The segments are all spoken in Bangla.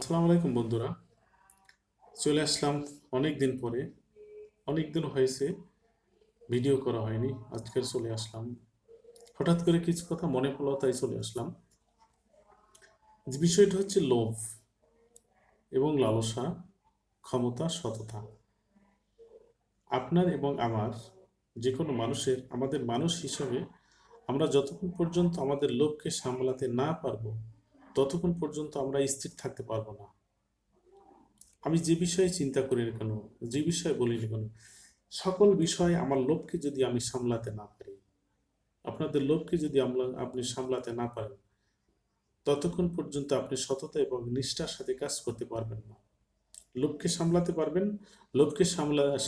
আসসালামু আলাইকুম বন্ধুরা, চলে আসলাম অনেক দিন পরে। অনেক দিন হয়েছে ভিডিও করা হয়নি, আজকে চলে আসলাম। হঠাৎ করে কিছু কথা মনে পড়লো, তাই চলে আসলাম। যে বিষয়টা হচ্ছে লোভ এবং লালসা, ক্ষমতা, সততা। আপনার এবং আমার, যে কোনো মানুষের, আমাদের মানুষ হিসাবে আমরা যতক্ষণ পর্যন্ত আমাদের লোভকে সামলাতে না পারবো, ততক্ষণ পর্যন্ত আমরা স্থির থাকতে পারবো না। আমি যে বিষয়ে চিন্তা করি না কেন, যে বিষয়ে বলি না কেন, সকল বিষয়ে আমার লোভকে যদি আমি সামলাতে না পারি, আপনাদের লোভকে যদি আপনি সামলাতে না পারেন, ততক্ষণ পর্যন্ত আপনি সততা এবং নিষ্ঠার সাথে কাজ করতে পারবেন না। লোভকে সামলাতে পারবেন, লোভকে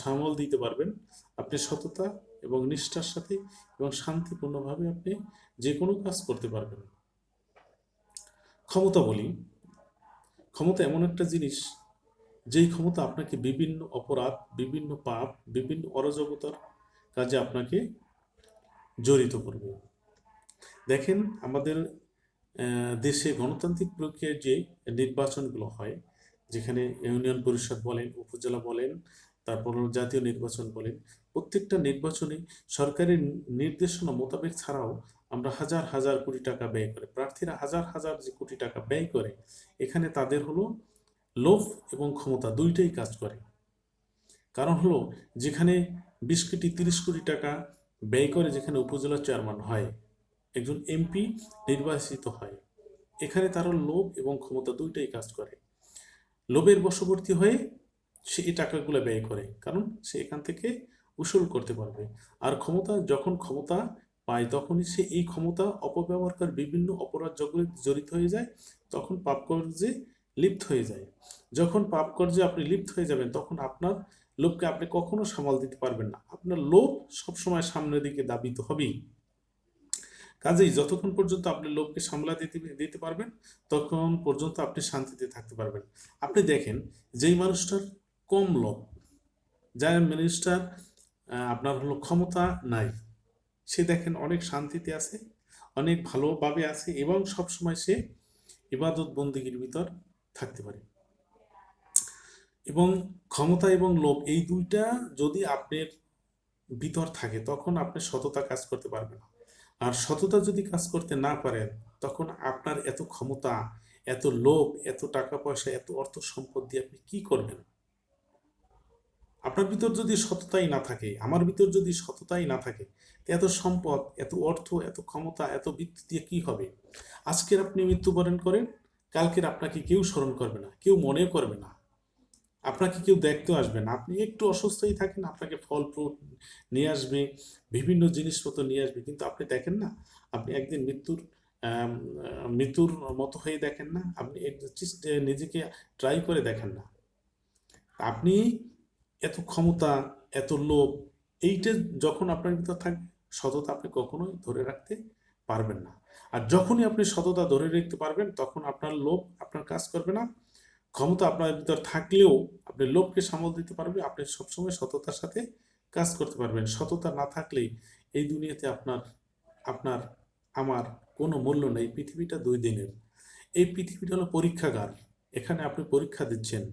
সামাল দিতে পারবেন আপনি সততা এবং নিষ্ঠার সাথে, এবং শান্তিপূর্ণভাবে আপনি যে কোনো কাজ করতে পারবেন। ক্ষমতা বলি, ক্ষমতা এমন একটা জিনিস, যেই ক্ষমতা আপনাকে বিভিন্ন অপরাধ, বিভিন্ন পাপ, বিভিন্ন অরাজকতার কাজে আপনাকে জড়িত করবে। দেখেন, আমাদের দেশে গণতান্ত্রিক প্রক্রিয়ায় যে নির্বাচনগুলো হয়, যেখানে ইউনিয়ন পরিষদ বলেন, উপজেলা বলেন, তারপর জাতীয় নির্বাচন বলেন, প্রত্যেকটা নির্বাচনে সরকারের নির্দেশনা মোতাবেক ছাড়াও আমরা হাজার হাজার কোটি টাকা ব্যয় করে, প্রার্থীরা হাজার হাজার যে কোটি টাকা ব্যয় করে, এখানে তাদের হলো লোভ এবং ক্ষমতা দুইটাই কাজ করে। কারণ হলো, যেখানে 20 কোটি 30 কোটি টাকা ব্যয় করে যেখানে উপজেলা চেয়ারম্যান হয়, একজন এমপি নির্বাচিত হয়, এখানে তারা লোভ এবং ক্ষমতা দুইটাই কাজ করে। লোভের বশবর্তী হয়ে সে এই টাকাগুলো ব্যয় করে, কারণ সে এখান থেকে উসুল করতে পারবে। আর ক্ষমতা, যখন ক্ষমতা পায় তখনই সে এই ক্ষমতা অপব্যবহার করে বিভিন্ন অপরাধ জড়িত হয়ে যায়, তখন পাপ কার্যে লিপ্ত হয়ে যায়। যখন পাপ কার্যে আপনি লিপ্ত হয়ে যাবেন, তখন আপনার লোভকে আপনি কখনো সামাল দিতে পারবেন না। আপনার লোভ সবসময় সামনের দিকে দাবিত হবেই। কাজেই যতক্ষণ পর্যন্ত আপনি লোভকে সামলা দিতে দিতে পারবেন, তখন পর্যন্ত আপনি শান্তিতে থাকতে পারবেন। আপনি দেখেন, যেই মানুষটার কম লোভ, যার মানুষটার আপনার হলো ক্ষমতা নাই, সে দেখেন অনেক শান্তিতে আছে, অনেক ভালোভাবে আছে, এবং সবসময় সে ইবাদত বন্দেগীর ভিতর থাকতে পারে। এবং ক্ষমতা এবং লোভ এই দুইটা যদি আপনার ভিতর থাকে, তখন আপনি সততা কাজ করতে পারবেন না। আর সততা যদি কাজ করতে না পারেন, তখন আপনার এত ক্ষমতা, এত লোভ, এত টাকা পয়সা, এত অর্থ সম্পদ দিয়ে আপনি কি করবেন? আপনার ভিতর যদি সততাই না থাকে, আমার ভিতর যদি সততাই না থাকে, এত সম্পদ, এত অর্থ, এত ক্ষমতা, এত বৃত্তি দিয়ে কি হবে? আজকের আপনি মৃত্যুবরণ করেন, কালকের আপনাকে কেউ স্মরণ করবে না, কেউ মনে করবে না, আপনাকে কেউ দেখতেও আসবে না। আপনি একটু অসুস্থই থাকেন, আপনাকে ফল ফ্রুট নিয়ে আসবে, বিভিন্ন জিনিসপত্র নিয়ে আসবে, কিন্তু আপনি দেখেন না, আপনি একদিন মৃত্যুর মতো হয়ে দেখেন না, আপনি নিজেকে ট্রাই করে দেখেন না। আপনি এত ক্ষমতা, এত লোভ, এইটা যখন আপনার ভিতর থাকবে, সততা আপনি কখনোই ধরে রাখতে পারবেন না। আর যখনই আপনি সততা ধরে রাখতে পারবেন, তখন আপনার লোভ আপনার কাজ করবে না। ক্ষমতা আপনার ভিতর থাকলেও আপনি লোভকে সামাল দিতে পারবেন, আপনি সবসময় সততার সাথে কাজ করতে পারবেন। সততা না থাকলেই এই দুনিয়াতে আপনার, আপনার, আমার কোনো মূল্য নেই। পৃথিবীটা 2 দিনের। এই পৃথিবীটা হলো পরীক্ষাগার। এখানে আপনি পরীক্ষা দিচ্ছেন,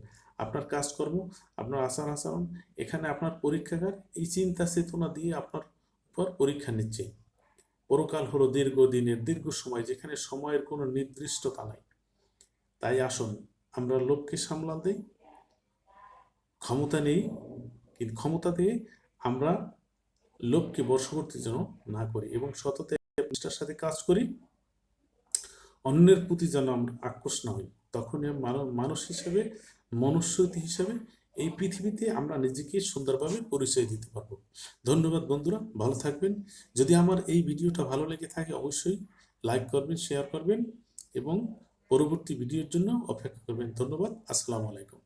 আপনার কাজকর্ম, আপনার আচার আচরণ, এখানে আপনার পরীক্ষাগার। এই চিন্তা চেতনা দিয়ে আপনার উপর পরীক্ষা নিচ্ছে। পরকাল হলো দীর্ঘদিনের, দীর্ঘ সময়, যেখানে সময়ের কোনো নির্দিষ্টতা নাই। তাই আসুন, আমরা লোভকে সামলান দেই। ক্ষমতা নেই, কিন্তু ক্ষমতা দিয়ে আমরা লোভকে বশবর্তী যেন না করি, এবং সততা নিষ্ঠার সাথে কাজ করি। অন্যের প্রতি যেন আমরা আকর্ষণ না হই, তখনই মানুষ হিসেবে, মনুষ্য হিসেবে এই পৃথিবীতে আমরা নিজেকে সুন্দরভাবে পরিচয় দিতে পারবো। ধন্যবাদ বন্ধুরা, ভালো থাকবেন। যদি আমার এই ভিডিওটা ভালো লেগে থাকে, অবশ্যই লাইক করবেন, শেয়ার করবেন, এবং পরবর্তী ভিডিওর জন্য অপেক্ষা করবেন। ধন্যবাদ। আসসালামু আলাইকুম।